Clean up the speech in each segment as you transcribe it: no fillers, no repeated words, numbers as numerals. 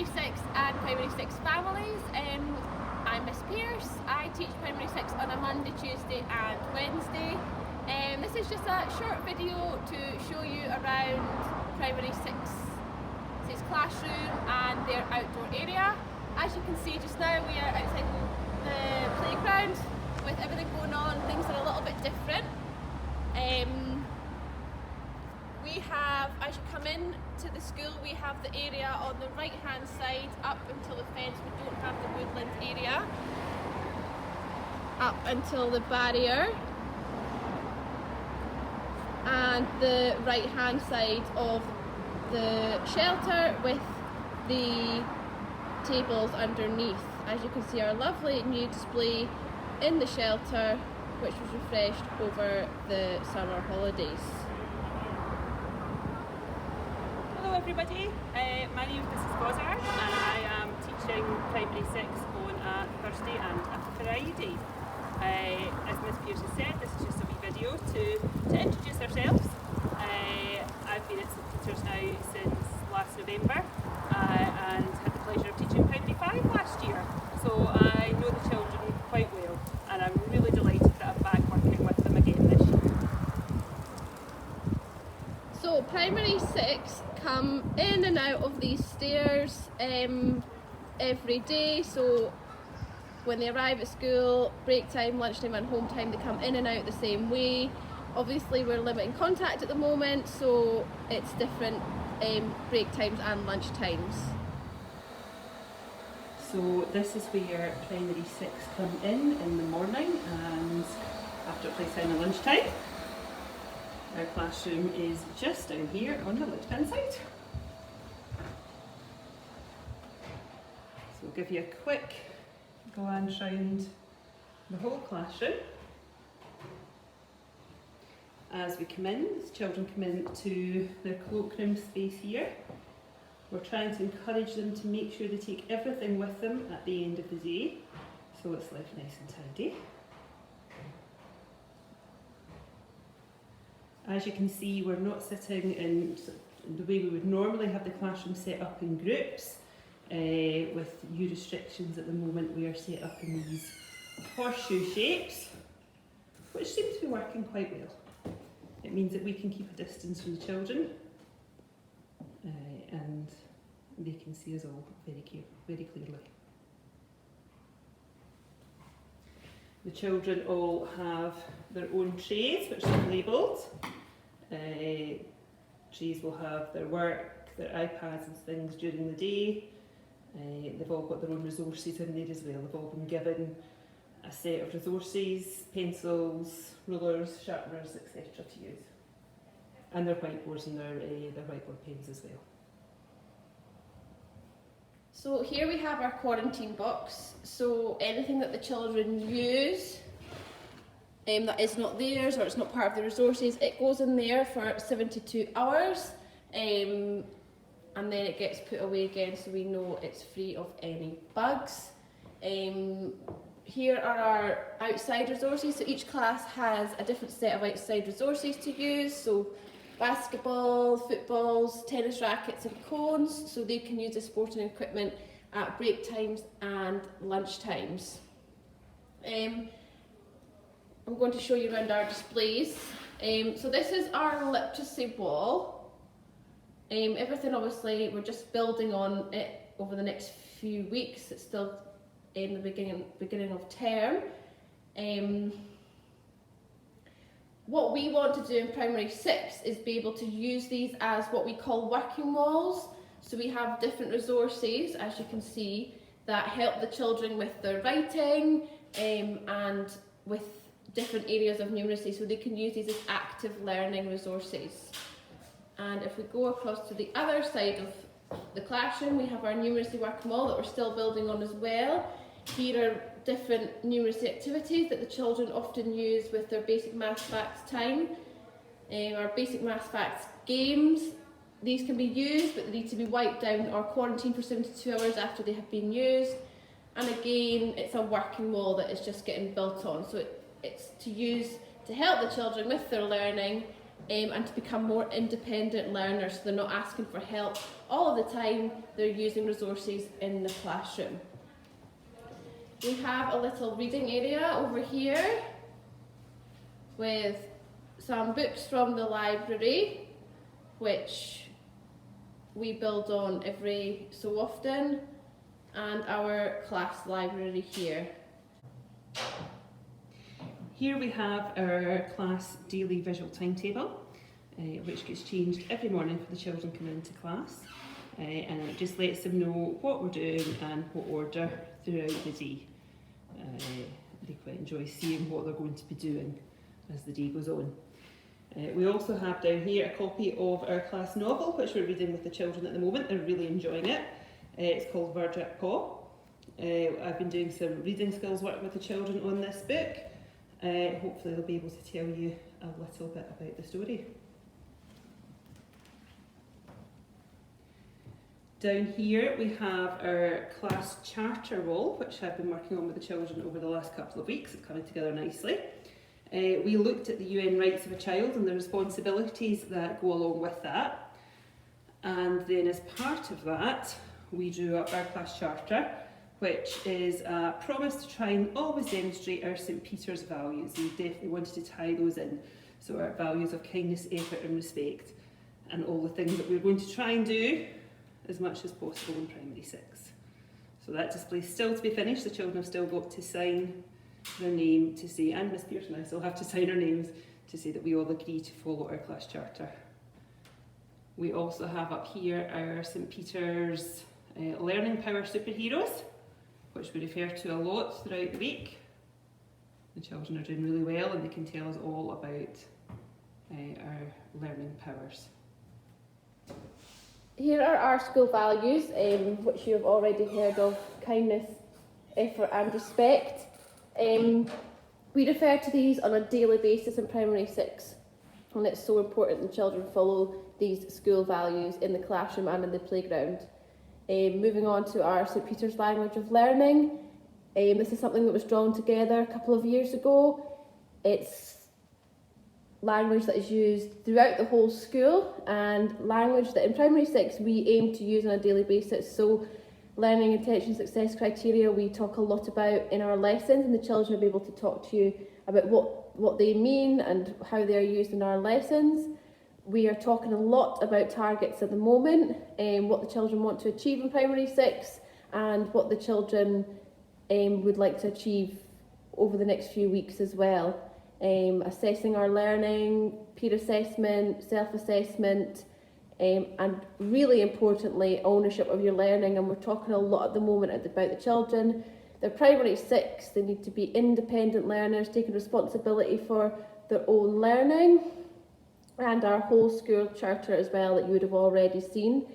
Primary 6 and Primary 6 families. I'm Miss Pearce. I teach Primary 6 on a Monday, Tuesday and Wednesday. This is just a short video to show you around Primary 6's classroom and their outdoor area. As you can see just now, we are outside the playground with everything going on. Things are a little bit different. We have, as you come in to the school, we have the area on the right hand side up until the fence. We don't have the woodland area up until the barrier, and the right hand side of the shelter with the tables underneath. As you can see, our lovely new display in the shelter, which was refreshed over the summer holidays. Hello everybody, my name is Mrs. Goddard and I am teaching Primary 6 on a Thursday and a Friday. As Miss Pearce has said, this is just a wee video to introduce ourselves. I've been at St Peter's now since last November and had the pleasure of teaching Primary 5 last year. So I know the children quite well and I'm really delighted that I'm back working with them again this year. So Primary 6 come in and out of these stairs every day. So when they arrive at school, break time, lunchtime and home time, they come in and out the same way. Obviously we're limiting contact at the moment, so it's different break times and lunch times. So this is where Primary 6 come in the morning and after playtime and lunchtime. Our classroom is just down here on the left hand side. So we'll give you a quick glance round the whole classroom. As we come in, the children come into their cloakroom space here. We're trying to encourage them to make sure they take everything with them at the end of the day, so it's left nice and tidy. As you can see, we're not sitting in the way we would normally have the classroom set up in groups. With new restrictions at the moment, we are set up in these horseshoe shapes, which seem to be working quite well. It means that we can keep a distance from the children and they can see us all very clearly. The children all have their own trays which are labelled. Trays will have their work, their iPads and things during the day. They've all got their own resources in there as well. They've all been given a set of resources, pencils, rulers, sharpeners, etc. to use. And their whiteboards and their whiteboard pens as well. So here we have our quarantine box. So anything that the children use that is not theirs or it's not part of the resources, it goes in there for 72 hours and then it gets put away again so we know it's free of any bugs. Here are our outside resources. So each class has a different set of outside resources to use. So basketball, footballs, tennis rackets and cones, so they can use the sporting equipment at break times and lunch times. I'm going to show you around our displays. So this is our literacy wall. Everything obviously we're just building on it over the next few weeks. It's still in the beginning of term. What we want to do in Primary 6 is be able to use these as what we call working walls. So we have different resources, as you can see, that help the children with their writing and with different areas of numeracy, so they can use these as active learning resources. And if we go across to the other side of the classroom, we have our numeracy working wall that we're still building on as well. Here are different numeracy activities that the children often use with their basic maths facts time. Our basic maths facts games, these can be used but they need to be wiped down or quarantined for 72 hours after they have been used. And again, it's a working wall that is just getting built on, so it's to use to help the children with their learning and to become more independent learners, so they're not asking for help all of the time, they're using resources in the classroom. We have a little reading area over here with some books from the library, which we build on every so often, and our class library here. Here we have our class daily visual timetable, which gets changed every morning for the children coming into class, and it just lets them know what we're doing and what order throughout the day. They quite enjoy seeing what they're going to be doing as the day goes on. We also have down here a copy of our class novel, which we're reading with the children at the moment. They're really enjoying it. It's called Verdant Paw. I've been doing some reading skills work with the children on this book. Hopefully they'll be able to tell you a little bit about the story. Down here we have our class charter wall, which I've been working on with the children over the last couple of weeks. It's coming together nicely. We looked at the UN rights of a child and the responsibilities that go along with that. And then as part of that, we drew up our class charter, which is a promise to try and always demonstrate our St Peter's values. We definitely wanted to tie those in. So our values of kindness, effort and respect, and all the things that we're going to try and do as much as possible in primary 6. So that display is still to be finished. The children have still got to sign their name to say, and Miss Pearce and I still have to sign our names to say that we all agree to follow our class charter. We also have up here our St Peter's Learning Power Superheroes, which we refer to a lot throughout the week. The children are doing really well and they can tell us all about our learning powers. Here are our school values, which you have already heard of: kindness, effort and respect. We refer to these on a daily basis in primary 6, and it's so important that children follow these school values in the classroom and in the playground. Moving on to our St Peter's language of learning, this is something that was drawn together a couple of years ago. It's language that is used throughout the whole school, and language that in primary 6 we aim to use on a daily basis. So learning intention success criteria we talk a lot about in our lessons, and the children will be able to talk to you about what they mean and how they are used in our lessons. We are talking a lot about targets at the moment, what the children want to achieve in primary 6 and what the children would like to achieve over the next few weeks as well. Assessing our learning, peer assessment, self-assessment, and really importantly, ownership of your learning. And we're talking a lot at the moment about the children. They're primary 6, they need to be independent learners, taking responsibility for their own learning. And our whole school charter as well, that you would have already seen,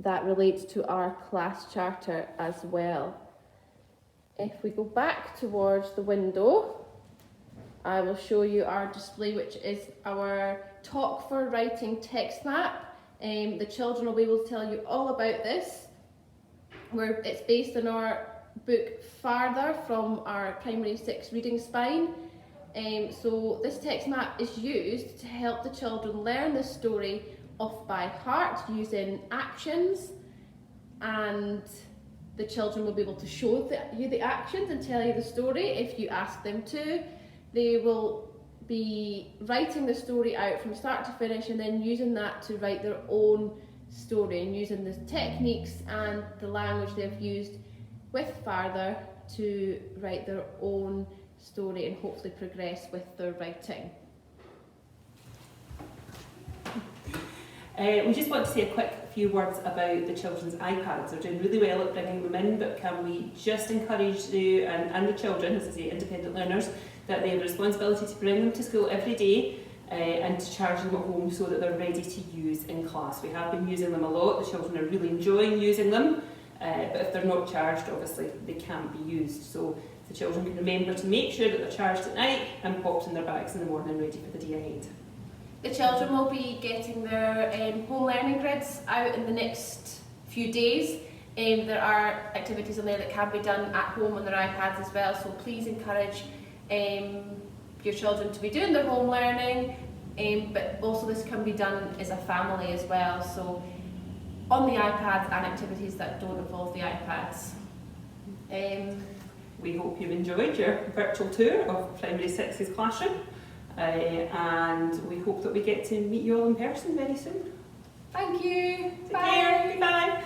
that relates to our class charter as well. If we go back towards the window, I will show you our display, which is our Talk for Writing text map. The children will be able to tell you all about this. It's based on our book Farther from our primary 6 reading spine. So this text map is used to help the children learn the story off by heart using actions, and the children will be able to show you the actions and tell you the story if you ask them to. They will be writing the story out from start to finish and then using that to write their own story, and using the techniques and the language they've used with Farther to write their own story and hopefully progress with their writing. We just want to say a quick few words about the children's iPads. They're doing really well at bringing them in, but can we just encourage you and the children, as I say, independent learners, that they have a responsibility to bring them to school every day and to charge them at home so that they're ready to use in class. We have been using them a lot, the children are really enjoying using them, but if they're not charged, obviously they can't be used. So the children can remember to make sure that they're charged at night and popped in their bags in the morning ready for the day ahead. The children will be getting their home learning grids out in the next few days. There are activities on there that can be done at home on their iPads as well, so please encourage your children to be doing their home learning, but also this can be done as a family as well, so on the iPads and activities that don't involve the iPads. We hope you've enjoyed your virtual tour of Primary 6's classroom, and we hope that we get to meet you all in person very soon. Thank you. Take care. Bye.